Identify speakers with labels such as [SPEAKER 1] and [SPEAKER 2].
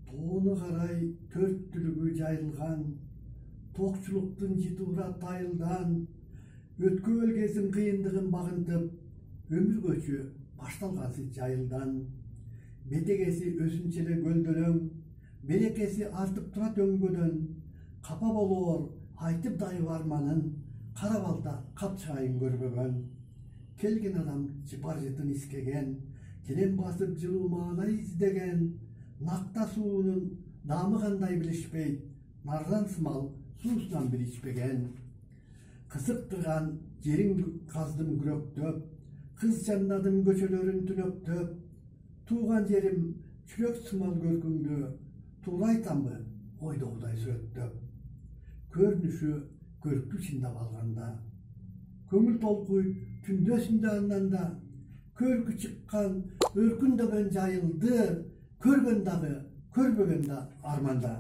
[SPEAKER 1] Тоonu карай төрт түлүгү жайылган, токчулуктун житура тайылдан, өткөбөл кездин кыйындыгын багынтып, өмүр көчү башталгансы жайылдан. Бетегеси өзүнчө эле көлдөлөң, берекеси артып турат өңгөдөн, капа болоор айтып дайып арманын, кара балта капчыгайын көрбөгөн. Келген адам жыпар жытын искеген, келем басып жылуу маанай издеген, накта суунун даамы кандай билишпейт, нардан сымал суусунан бир ичпеген. Кызыктырган жерин каздым күрөктөп, кыз жандадым көчөлөрүн түнөктөп, тууган жерим чүрөк сымал көркүңдү, туура айтамбы ойдогудай сүрөттөп. Көрүнүшү көрктү чындап алганда, көңүл толкуй түндөсүндө андан да, көркү чыккан өркүндөбөн жайылды, көргөн дагы, көрбөгөн да арманда.